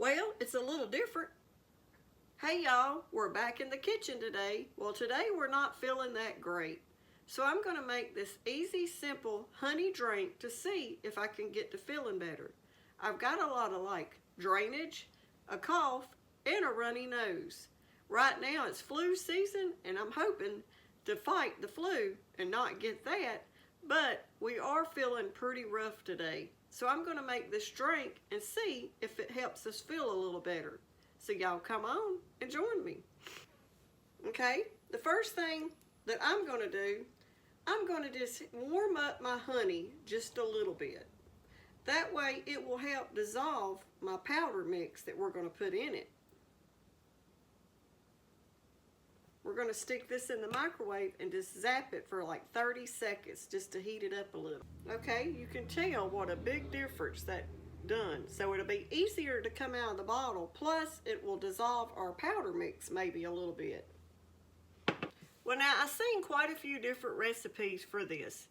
Well, it's a little different. Hey y'all, we're back in the kitchen today. Well, today we're not feeling that great. So I'm going to make this easy, simple honey drink to see if I can get to feeling better. I've got a lot of drainage, a cough, and a runny nose. Right now it's flu season and I'm hoping to fight the flu and not get that, but we are feeling pretty rough today. So I'm going to make this drink and see if it helps us feel a little better. So y'all come on and join me. Okay, the first thing that I'm going to do, I'm going to just warm up my honey just a little bit. That way it will help dissolve my powder mix that we're going to put in it. We're going to stick this in the microwave and just zap it for like 30 seconds just to heat it up a little. Okay, you can tell what a big difference that done. So it'll be easier to come out of the bottle, plus it will dissolve our powder mix maybe a little bit. Well, now I've seen quite a few different recipes for this.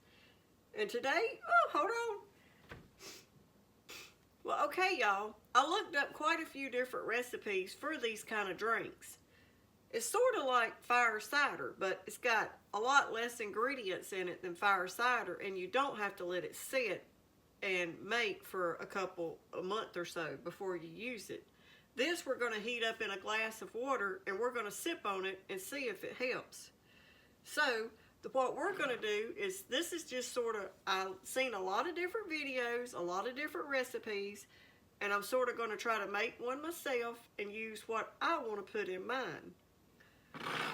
And today, oh, hold on. Well, okay, y'all, I looked up quite a few different recipes for these kind of drinks. It's sort of like fire cider, but it's got a lot less ingredients in it than fire cider, and you don't have to let it sit and make for a month or so before you use it. This we're going to heat up in a glass of water, and we're going to sip on it and see if it helps. So what we're going to do is, this is just sort of, I've seen a lot of different videos, a lot of different recipes, and I'm sort of going to try to make one myself and use what I want to put in mine.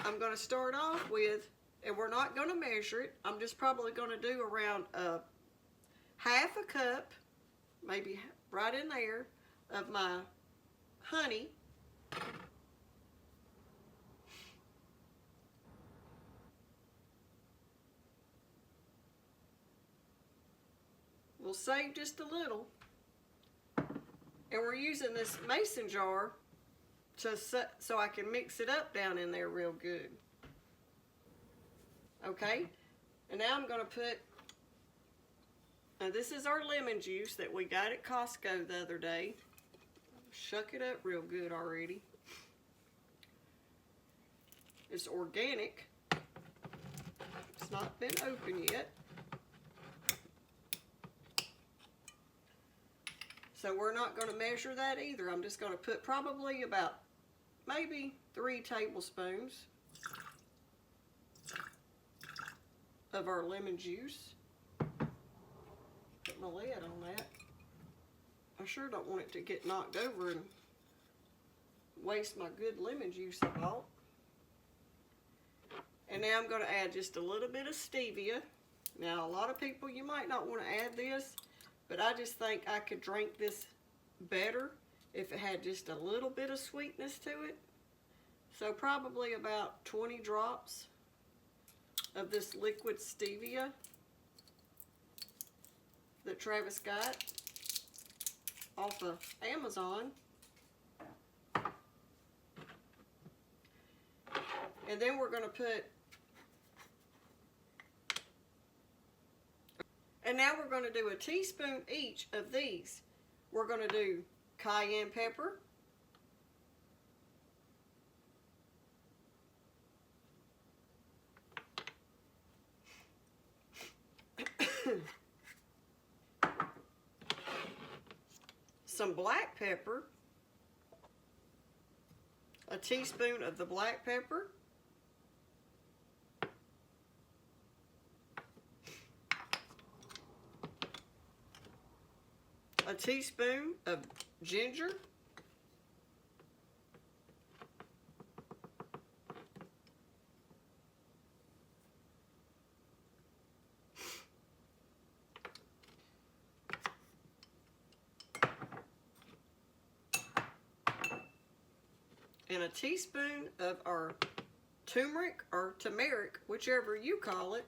I'm going to start off with, and we're not going to measure it, I'm just probably going to do around half a cup, maybe right in there, of my honey. We'll save just a little. And we're using this mason jar so I can mix it up down in there real good. Okay, and now I'm going to put, now this is our lemon juice that we got at Costco the other day. Shuck it up real good already. It's organic. It's not been opened yet. So we're not going to measure that either. I'm just going to put probably about maybe 3 tablespoons of our lemon juice. Put my lid on that. I sure don't want it to get knocked over and waste my good lemon juice I bought. And now I'm going to add just a little bit of stevia. Now a lot of people, you might not want to add this, but I just think I could drink this better if it had just a little bit of sweetness to it. So probably about 20 drops of this liquid stevia that Travis got off of Amazon. And then we're going to put, and now we're going to do a teaspoon each of these. We're going to do cayenne pepper, some black pepper, a teaspoon of the black pepper, a teaspoon of ginger, and a teaspoon of our turmeric or turmeric, whichever you call it.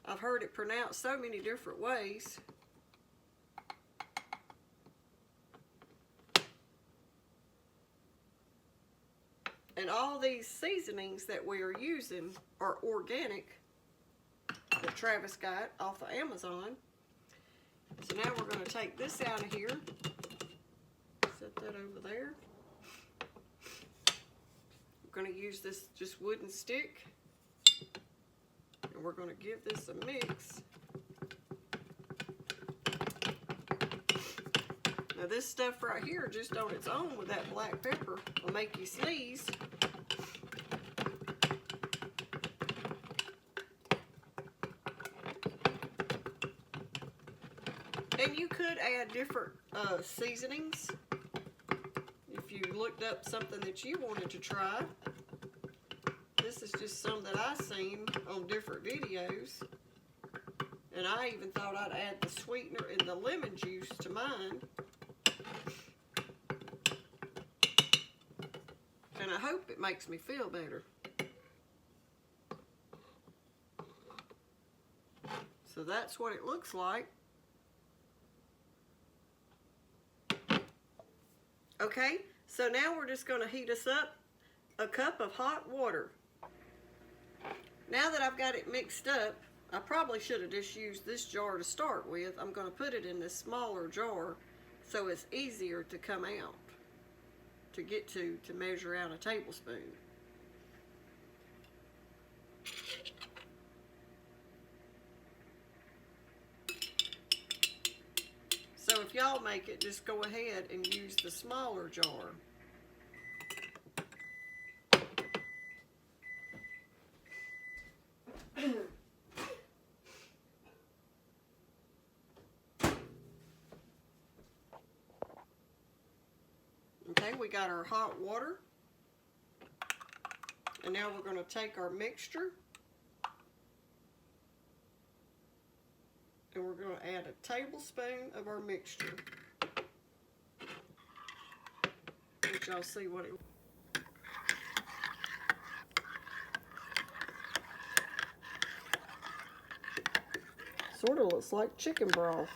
I've heard it pronounced so many different ways. And all these seasonings that we are using are organic, that Travis got off of Amazon. So now we're going to take this out of here. Set going to use this just wooden stick. And we're going to give this a mix. Now this stuff right here, just on its own with that black pepper, will make you sneeze. And you could add different seasonings if you looked up something that you wanted to try. This is just some that I seen on different videos. And I even thought I'd add the sweetener and the lemon juice to mine. And I hope it makes me feel better. So that's what it looks like. Okay, so now we're just going to heat us up a cup of hot water. Now that I've got it mixed up, I probably should have just used this jar to start with. I'm going to put it in this smaller jar so it's easier to come out, to get to measure out a tablespoon. So if y'all make it, just go ahead and use the smaller jar. Okay, we got our hot water. And now we're going to take our mixture. And we're going to add a tablespoon of our mixture. Let y'all see what it... Sort of looks like chicken broth.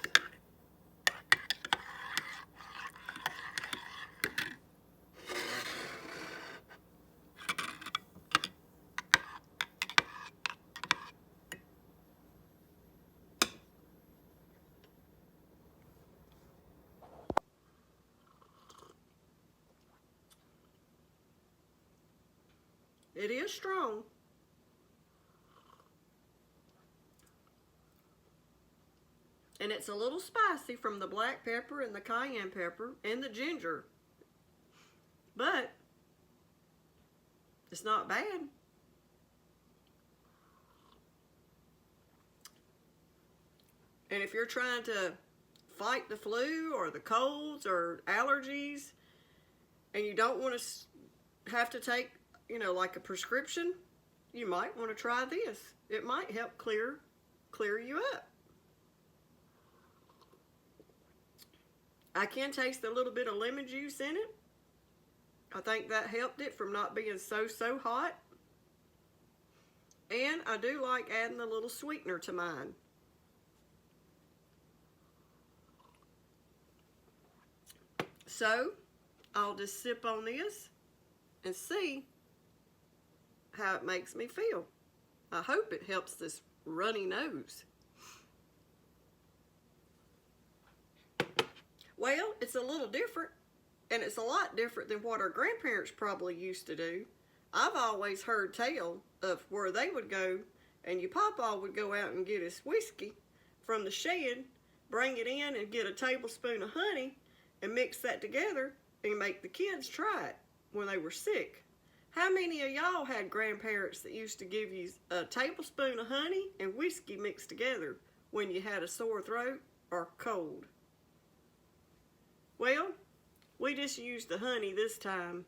It is strong. And it's a little spicy from the black pepper and the cayenne pepper and the ginger. But it's not bad. And if you're trying to fight the flu or the colds or allergies and you don't want to have to take, you know, like a prescription, you might want to try this. It might help clear you up. I can taste a little bit of lemon juice in it. I think that helped it from not being so hot. And I do like adding a little sweetener to mine. So, I'll just sip on this and see how it makes me feel. I hope it helps this runny nose. Well, it's a little different, and it's a lot different than what our grandparents probably used to do. I've always heard tell of where they would go, and your papa would go out and get his whiskey from the shed, bring it in and get a tablespoon of honey, and mix that together and make the kids try it when they were sick. How many of y'all had grandparents that used to give you a tablespoon of honey and whiskey mixed together when you had a sore throat or cold? Well, we just used the honey this time,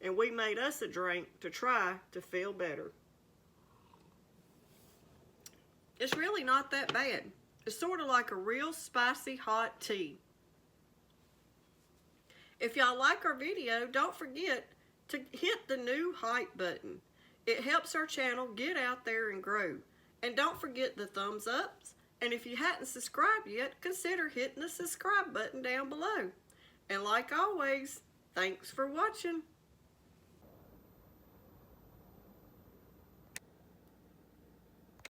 and we made us a drink to try to feel better. It's really not that bad. It's sort of like a real spicy hot tea. If y'all like our video, don't forget to hit the new hype button. It helps our channel get out there and grow. And don't forget the thumbs ups. And if you hadn't subscribed yet, consider hitting the subscribe button down below. And like always, thanks for watching.